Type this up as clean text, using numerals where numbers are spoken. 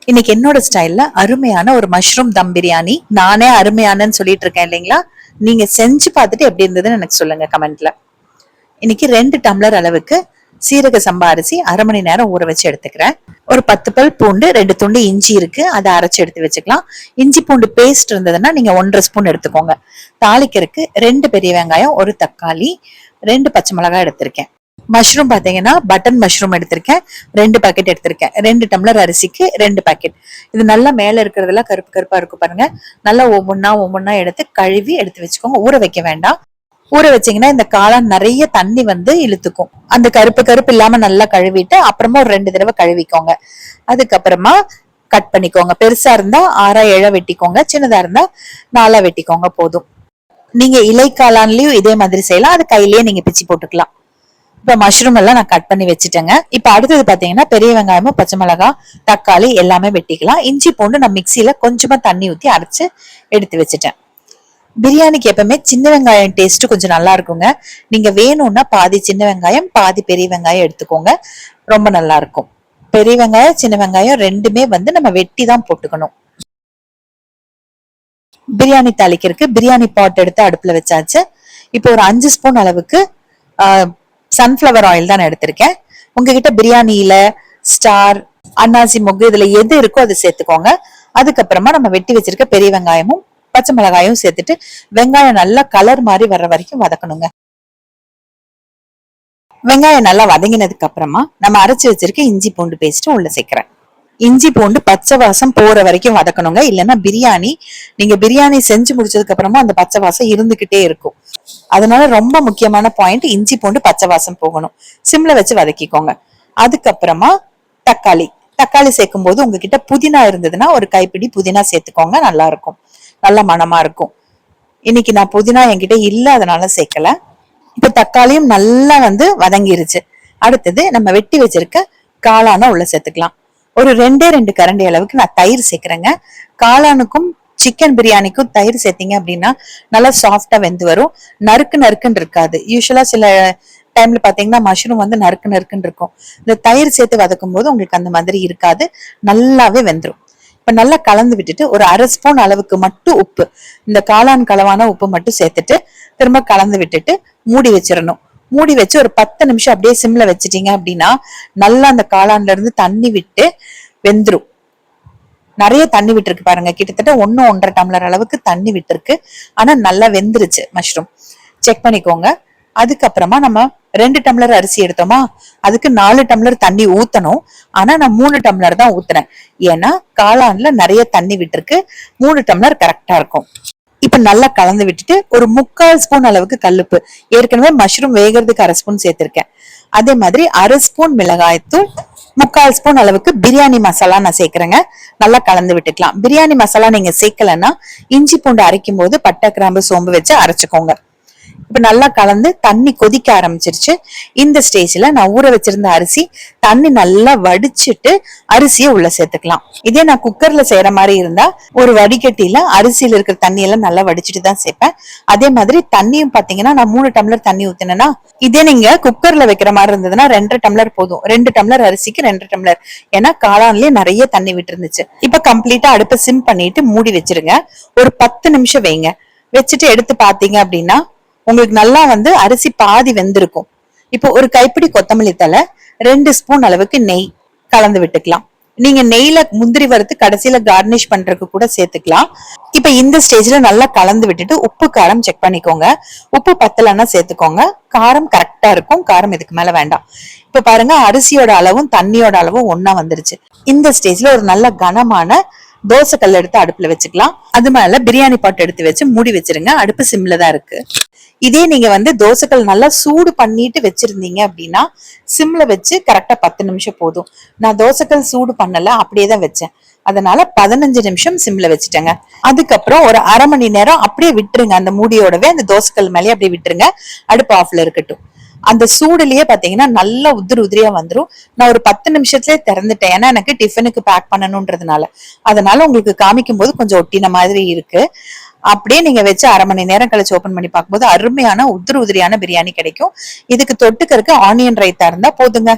இன்னைக்கு என்னோட ஸ்டைல்ல அருமையான ஒரு மஷ்ரூம் தம் பிரியாணி. நானே அருமையானன்னு சொல்லிட்டு இருக்கேன் இல்லைங்களா? நீங்க செஞ்சு பார்த்துட்டு எப்படி இருந்ததுன்னு எனக்கு சொல்லுங்க கமெண்ட்ல. இன்னைக்கு 2 டம்ளர் அளவுக்கு சீரக சம்பா அரிசி அரை மணி நேரம் ஊற வச்சு எடுத்துக்கிறேன். ஒரு 10 பல் பூண்டு, 2 துண்டு இஞ்சி இருக்கு, அதை அரைச்சு எடுத்து வச்சுக்கலாம். இஞ்சி பூண்டு பேஸ்ட் இருந்ததுன்னா நீங்க 1.5 ஸ்பூன் எடுத்துக்கோங்க. தாளிக்கிறதுக்கு 2 பெரிய வெங்காயம், 1 தக்காளி, 2 பச்சை மிளகாய் எடுத்திருக்கேன். மஷ்ரூம் பாத்தீங்கன்னா பட்டன் மஷ்ரூம் எடுத்திருக்கேன், 2 பாக்கெட் எடுத்திருக்கேன். 2 டம்ளர் அரிசிக்கு 2 பாக்கெட். இது நல்லா மேல இருக்கிறதெல்லாம் கருப்பு கருப்பா இருக்கும் பாருங்க. நல்லா ஒவ்வொன்னா எடுத்து கழுவி எடுத்து வச்சுக்கோங்க. ஊற வைக்க வேண்டாம். ஊற வச்சீங்கன்னா இந்த காளான் நிறைய தண்ணி வந்து இழுத்துக்கும். அந்த கருப்பு இல்லாம நல்லா கழுவிட்டு அப்புறமா ஒரு 2 தடவை கழுவிக்கோங்க. அதுக்கப்புறமா கட் பண்ணிக்கோங்க. பெருசா இருந்தா 6 7 வெட்டிக்கோங்க, சின்னதா இருந்தா 4 வெட்டிக்கோங்க போதும். நீங்க இலை காளான்லயும் இதே மாதிரி செய்யலாம், அது கையிலேயே நீங்க பிச்சு போட்டுக்கலாம். இப்ப மஷ்ரூம் எல்லாம் நான் கட் பண்ணி வச்சுட்டேங்க. இப்ப அடுத்தது பாத்தீங்கன்னா பெரிய வெங்காயமும் பச்சை மிளகாய் தக்காளி எல்லாமே வெட்டிக்கலாம். இஞ்சி பூண்டு நான் மிக்சியில கொஞ்சமா தண்ணி ஊத்தி அரைச்சு எடுத்து வச்சுட்டேன். பிரியாணிக்கு எப்பவுமே சின்ன வெங்காயம் டேஸ்ட் கொஞ்சம் நல்லா இருக்குங்க. நீங்க வேணும்னா பாதி சின்ன வெங்காயம் பாதி பெரிய வெங்காயம் எடுத்துக்கோங்க, ரொம்ப நல்லா இருக்கும். பெரிய வெங்காயம் சின்ன வெங்காயம் ரெண்டுமே வந்து நம்ம வெட்டி தான் போட்டுக்கணும். பிரியாணி தாளிக்கிறதுக்கு பிரியாணி பாட் எடுத்து அடுப்புல வச்சாச்சு. இப்போ ஒரு 5 ஸ்பூன் அளவுக்கு சன்ஃபிளவர் ஆயில் தான் எடுத்திருக்கேன். உங்ககிட்ட பிரியாணியில ஸ்டார், அன்னாசி மொக்கு இதுல எது இருக்கோ அதை சேர்த்துக்கோங்க. அதுக்கப்புறமா நம்ம வெட்டி வச்சிருக்க பெரிய வெங்காயமும் பச்சை மிளகாயும் சேர்த்துட்டு வெங்காயம் நல்லா கலர் மாதிரி வர்ற வரைக்கும் வதக்கணுங்க. வெங்காயம் நல்லா வதங்கினதுக்கு அப்புறமா நம்ம அரைச்சு வச்சிருக்க இஞ்சி பூண்டு பேஸ்ட் உள்ள சேர்க்கிறேன். இஞ்சி பூண்டு பச்சை வாசம் போற வரைக்கும் வதக்கணுங்க. இல்லைன்னா நீங்க பிரியாணி செஞ்சு முடிச்சதுக்கு அப்புறமா அந்த பச்சை வாசம் இருந்துகிட்டே இருக்கும். அதனால ரொம்ப முக்கியமான பாயிண்ட், இஞ்சி பூண்டு பச்சை வாசம் போகணும். சிம்ல வச்சு வதக்கிக்கோங்க. அதுக்கப்புறமா தக்காளி சேர்க்கும் போது உங்ககிட்ட புதினா இருந்ததுன்னா ஒரு கைப்பிடி புதினா சேர்த்துக்கோங்க, நல்லா இருக்கும், நல்ல மணமா இருக்கும். இன்னைக்கு நான் புதினா என்கிட்ட இல்ல, அதனால சேர்க்கல. இப்ப தக்காளியும் நல்லா வந்து வதங்கிருச்சு. அடுத்தது நம்ம வெட்டி வச்சிருக்க காளான உள்ள சேர்த்துக்கலாம். ஒரு 2 கரண்டி அளவுக்கு நான் தயிர் சேர்க்கிறேங்க. காளானுக்கும் சிக்கன் பிரியாணிக்கும் தயிர் சேர்த்தீங்க அப்படின்னா நல்லா சாஃப்டா வெந்து வரும், நறுக்குன்னு இருக்காது. யூஸ்வலா சில டைம்ல பாத்தீங்கன்னா மஷ்ரூம் வந்து நறுக்குன்னு இருக்கும். இந்த தயிர் சேர்த்து வதக்கும் போது உங்களுக்கு அந்த மாதிரி இருக்காது, நல்லாவே வெந்துடும். இப்ப நல்லா கலந்து விட்டுட்டு ஒரு 1/2 ஸ்பூன் அளவுக்கு மட்டும் உப்பு, இந்த காளான் கலவான உப்பு மட்டும் சேர்த்துட்டு திரும்ப கலந்து விட்டுட்டு மூடி வச்சிடணும். மூடி வச்சு ஒரு 10 நிமிஷம் அப்படியே சிம்ல வச்சிட்டீங்க அப்படின்னா நல்லா அந்த காளான்ல இருந்து தண்ணி விட்டு வெந்துரும். நிறைய தண்ணி விட்டுருக்கு பாருங்க, கிட்டத்தட்ட 1.5 டம்ளர் அளவுக்கு தண்ணி விட்டுருக்கு. ஆனா நல்லா வெந்துருச்சு மஷ்ரூம், செக் பண்ணிக்கோங்க. அதுக்கப்புறமா நம்ம 2 டம்ளர் அரிசி எடுத்தோமா, அதுக்கு 4 டம்ளர் தண்ணி ஊத்தணும். ஆனா நான் 3 டம்ளர் தான் ஊத்துறேன், ஏன்னா காளான்ல நிறைய தண்ணி விட்டுருக்கு. 3 டம்ளர் கரெக்டா இருக்கும். இப்ப நல்லா கலந்து விட்டுட்டு ஒரு 3/4 ஸ்பூன் அளவுக்கு கல்லுப்பு, ஏற்கனவே மஷ்ரூம் வேகிறதுக்கு 1/2 ஸ்பூன் சேர்த்திருக்கேன். அதே மாதிரி 1/2 ஸ்பூன் மிளகாய்த்தூள், 3/4 ஸ்பூன் அளவுக்கு பிரியாணி மசாலா நான் சேர்க்கிறேங்க. நல்லா கலந்து விட்டுக்கலாம். பிரியாணி மசாலா நீங்க சேர்க்கலன்னா இஞ்சி பூண்டு அரைக்கும் போது பட்டை கிராம்பு சோம்பு வச்சு அரைச்சுக்கோங்க. இப்ப நல்லா கலந்து தண்ணி கொதிக்க ஆரம்பிச்சிருச்சு. இந்த ஸ்டேஜ்ல நான் ஊற வச்சிருந்த அரிசி தண்ணி நல்லா வடிச்சிட்டு அரிசியை உள்ள சேர்த்துக்கலாம். இதே நான் குக்கர்ல செய்யற மாதிரி இருந்தா ஒரு வடிகட்டியில அரிசியில இருக்கிற தண்ணி எல்லாம் நல்லா வடிச்சிட்டு தான் சேர்ப்பேன். அதே மாதிரி தண்ணியும் பாத்தீங்கன்னா நான் 3 டம்ளர் தண்ணி ஊத்தினேன்னா, இதே நீங்க குக்கர்ல வைக்கிற மாதிரி இருந்ததுன்னா 2 டம்ளர் போதும். 2 டம்ளர் அரிசிக்கு 2 டம்ளர், ஏன்னா காளான்லயே நிறைய தண்ணி விட்டு இருந்துச்சு. இப்ப கம்ப்ளீட்டா அடுப்பை சிம் பண்ணிட்டு மூடி வச்சிருங்க. ஒரு 10 நிமிஷம் வைங்க. வச்சுட்டு எடுத்து பாத்தீங்க அப்படின்னா உங்களுக்கு நல்லா வந்து அரிசி பாதி வெந்திருக்கும். இப்போ ஒரு கைப்பிடி கொத்தமல்லி தலை, 2 ஸ்பூன் அளவுக்கு நெய் கலந்து விட்டுக்கலாம். நீங்க நெய்ல முந்திரி வறுத்து கடைசியில கார்னிஷ் பண்றதுக்கு கூட சேர்த்துக்கலாம். இப்ப இந்த ஸ்டேஜ்ல நல்லா கலந்து விட்டுட்டு உப்பு காரம் செக் பண்ணிக்கோங்க. உப்பு பத்தலன்னா சேர்த்துக்கோங்க, காரம் கரெக்டா இருக்கும். காரம் இதுக்கு மேல வேண்டாம். இப்ப பாருங்க, அரிசியோட அளவும் தண்ணியோட அளவும் ஒன்னா வந்துருச்சு. இந்த ஸ்டேஜ்ல ஒரு நல்ல கனமான தோசை கல் எடுத்து அடுப்புல வச்சுக்கலாம். அது மேல பிரியாணி பாட் எடுத்து வச்சு மூடி வச்சிருங்க. அடுப்பு சிம்ல தான் இருக்கு. இதே நீங்க வந்து தோசைக்கல் நல்லா சூடு பண்ணிட்டு வச்சிருந்தீங்க அப்படின்னா சிம்ல வச்சு கரெக்டா 10 நிமிஷம் போதும். நான் தோசைக்கல் சூடு பண்ணல, அப்படியே தான் வச்சேன். அதனால 15 நிமிஷம் சிம்ல வச்சுட்டேங்க. அதுக்கப்புறம் ஒரு அரை மணி நேரம் அப்படியே விட்டுருங்க. அந்த மூடியோடவே அந்த தோசைக்கல் மேலே அப்படியே விட்டுருங்க. அடுப்பு ஆஃப்ல இருக்கட்டும். அந்த சூடுலயே பாத்தீங்கன்னா நல்லா உதிரியா வந்துரும். நான் ஒரு 10 நிமிஷத்துலயே திறந்துட்டேன், ஏன்னா எனக்கு டிஃபனுக்கு பேக் பண்ணணும்ன்றதுனால. அதனால உங்களுக்கு காமிக்கும் போது கொஞ்சம் ஒட்டின மாதிரி இருக்கு. அப்படியே நீங்க வச்சு அரை மணி நேரம் கழிச்சு ஓபன் பண்ணி பார்க்கும்போது அருமையான உதிரியான பிரியாணி கிடைக்கும். இதுக்கு தொட்டுக்கறதுக்கு ஆனியன் ரைத்தா இருந்தா போதுங்க.